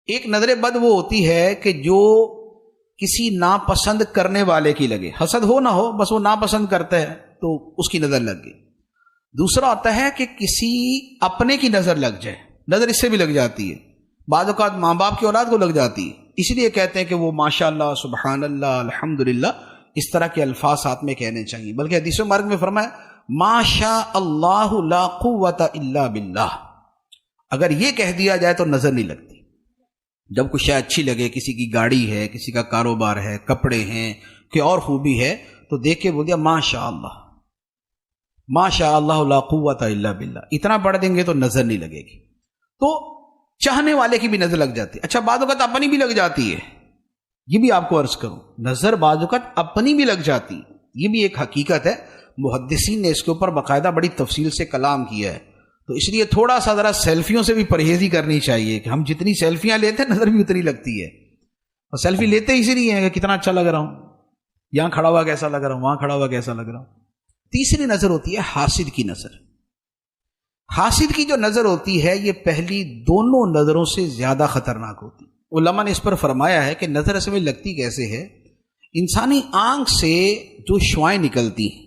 ایک نظر بد وہ ہوتی ہے کہ جو کسی ناپسند کرنے والے کی لگے، حسد ہو نہ ہو، بس وہ ناپسند کرتا ہے تو اس کی نظر لگ گئی۔ دوسرا ہوتا ہے کہ کسی اپنے کی نظر لگ جائے، نظر اس سے بھی لگ جاتی ہے، بعض اوقات ماں باپ کی اولاد کو لگ جاتی ہے، اس لیے کہتے ہیں کہ وہ ماشاء اللہ، سبحان اللہ، الحمدللہ، اس طرح کے الفاظ ساتھ میں کہنے چاہیے۔ بلکہ حدیث مبارک میں فرمایا ماشاء اللہ لا قوت الا باللہ، اگر یہ کہہ دیا جائے تو نظر نہیں لگتی۔ جب کچھ شے اچھی لگے، کسی کی گاڑی ہے، کسی کا کاروبار ہے، کپڑے ہیں، کوئی اور خوبی ہے، تو دیکھ کے بول دیا ماشاء اللہ، ماشاء اللہ لا قوت الا باللہ، اتنا پڑھ دیں گے تو نظر نہیں لگے گی۔ تو چاہنے والے کی بھی نظر لگ جاتی ہے۔ اچھا، بعض اوقات اپنی بھی لگ جاتی ہے، یہ بھی آپ کو عرض کروں، نظر بعض اوقات اپنی بھی لگ جاتی ہے، یہ بھی ایک حقیقت ہے۔ محدثین نے اس کے اوپر باقاعدہ بڑی تفصیل سے کلام کیا ہے، تو اس لیے تھوڑا سا ذرا سیلفیوں سے بھی پرہیزی کرنی چاہیے کہ ہم جتنی سیلفیاں لیتے ہیں نظر بھی اتنی لگتی ہے، اور سیلفی لیتے اسی لیے ہیں کہ کتنا اچھا لگ رہا ہوں، یہاں کھڑا ہوا کیسا لگ رہا ہوں، وہاں کھڑا ہوا کیسا لگ رہا ہوں۔ تیسری نظر ہوتی ہے حاسد کی نظر۔ حاسد کی جو نظر ہوتی ہے یہ پہلی دونوں نظروں سے زیادہ خطرناک ہوتی ہے۔ علماء نے اس پر فرمایا ہے کہ نظر اصل میں لگتی کیسے ہے؟ انسانی آنکھ سے جو شعاعیں نکلتی ہیں،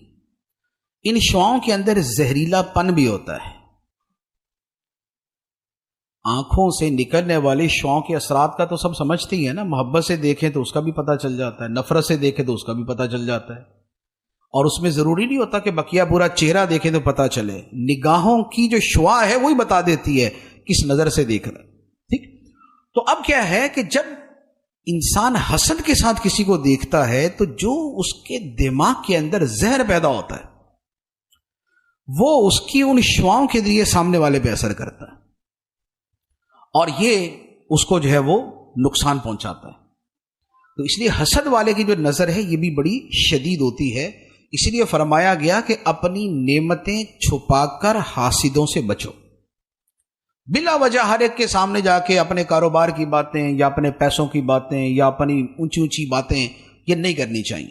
ان شعاؤں کے اندر زہریلا پن بھی ہوتا ہے۔ آنکھوں سے نکلنے والی شعاؤں کے اثرات کا تو سب سمجھتے ہی ہے نا، محبت سے دیکھیں تو اس کا بھی پتہ چل جاتا ہے، نفرت سے دیکھیں تو اس کا بھی پتہ چل جاتا ہے، اور اس میں ضروری نہیں ہوتا کہ بقیہ پورا چہرہ دیکھیں تو پتہ چلے، نگاہوں کی جو شعاع ہے وہی بتا دیتی ہے کس نظر سے دیکھ رہا ہے۔ ٹھیک، تو اب کیا ہے کہ جب انسان حسد کے ساتھ کسی کو دیکھتا ہے تو جو اس کے دماغ کے اندر زہر پیدا ہوتا ہے وہ اس کی ان شعاؤں کے ذریعے سامنے والے پہ اثر کرتا ہے، اور یہ اس کو جو ہے وہ نقصان پہنچاتا ہے۔ تو اس لیے حسد والے کی جو نظر ہے یہ بھی بڑی شدید ہوتی ہے، اس لیے فرمایا گیا کہ اپنی نعمتیں چھپا کر حاسدوں سے بچو۔ بلا وجہ ہر ایک کے سامنے جا کے اپنے کاروبار کی باتیں یا اپنے پیسوں کی باتیں یا اپنی اونچی اونچی باتیں یہ نہیں کرنی چاہیے،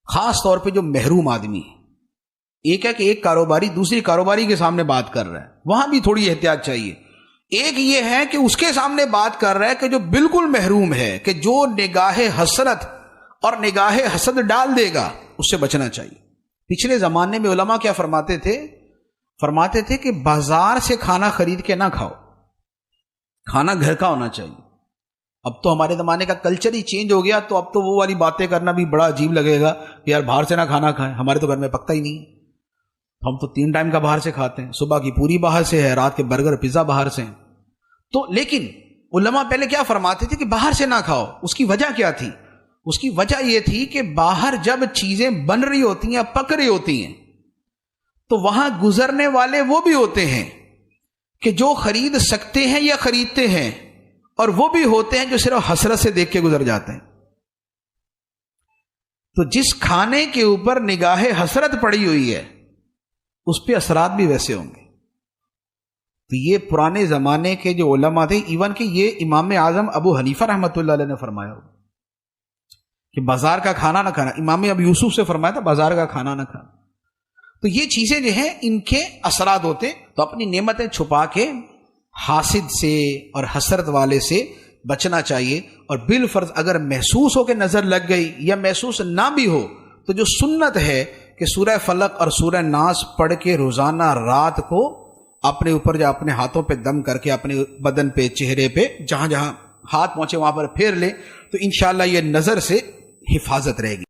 خاص طور پہ جو محروم آدمی ہے۔ ایک ہے کہ ایک کاروباری دوسری کاروباری کے سامنے بات کر رہا ہے، وہاں بھی تھوڑی احتیاط چاہیے۔ ایک یہ ہے کہ اس کے سامنے بات کر رہا ہے کہ جو بالکل محروم ہے، کہ جو نگاہ حسرت اور نگاہ حسد ڈال دے گا، اس سے بچنا چاہیے۔ پچھلے زمانے میں علماء کیا فرماتے تھے کہ بازار سے کھانا خرید کے نہ کھاؤ، کھانا گھر کا ہونا چاہیے۔ اب تو ہمارے زمانے کا کلچر ہی چینج ہو گیا، تو اب تو وہ والی باتیں کرنا بھی بڑا عجیب لگے گا کہ یار باہر سے نہ کھانا کھائیں، ہمارے تو گھر میں پکتا ہی نہیں ہے، ہم تو 3 ٹائم کا باہر سے کھاتے ہیں، صبح کی پوری باہر سے ہے، رات کے برگر پیزا باہر سے ہیں۔ تو لیکن علماء پہلے کیا فرماتے تھے کہ باہر سے نہ کھاؤ، اس کی وجہ کیا تھی؟ اس کی وجہ یہ تھی کہ باہر جب چیزیں بن رہی ہوتی ہیں، پک رہی ہوتی ہیں، تو وہاں گزرنے والے وہ بھی ہوتے ہیں کہ جو خرید سکتے ہیں یا خریدتے ہیں، اور وہ بھی ہوتے ہیں جو صرف حسرت سے دیکھ کے گزر جاتے ہیں۔ تو جس کھانے کے اوپر نگاہ حسرت پڑی ہوئی ہے اس پہ اثرات بھی ویسے ہوں گے۔ تو یہ پرانے زمانے کے جو علماء تھے، ایون کہ یہ امام اعظم ابو حنیفہ رحمۃ اللہ علیہ نے فرمایا ہو کہ بازار کا کھانا نہ کھانا، امام ابو یوسف سے فرمایا تھا بازار کا کھانا نہ کھانا۔ تو یہ چیزیں جو ہیں ان کے اثرات ہوتے، تو اپنی نعمتیں چھپا کے حاسد سے اور حسرت والے سے بچنا چاہیے، اور بالفرض اگر محسوس ہو کہ نظر لگ گئی یا محسوس نہ بھی ہو تو جو سنت ہے کہ سورہ فلق اور سورہ ناس پڑھ کے روزانہ رات کو اپنے اوپر یا اپنے ہاتھوں پہ دم کر کے اپنے بدن پہ، چہرے پہ، جہاں جہاں ہاتھ پہنچے وہاں پر پھیر لیں، تو انشاءاللہ یہ نظر سے حفاظت رہے گی۔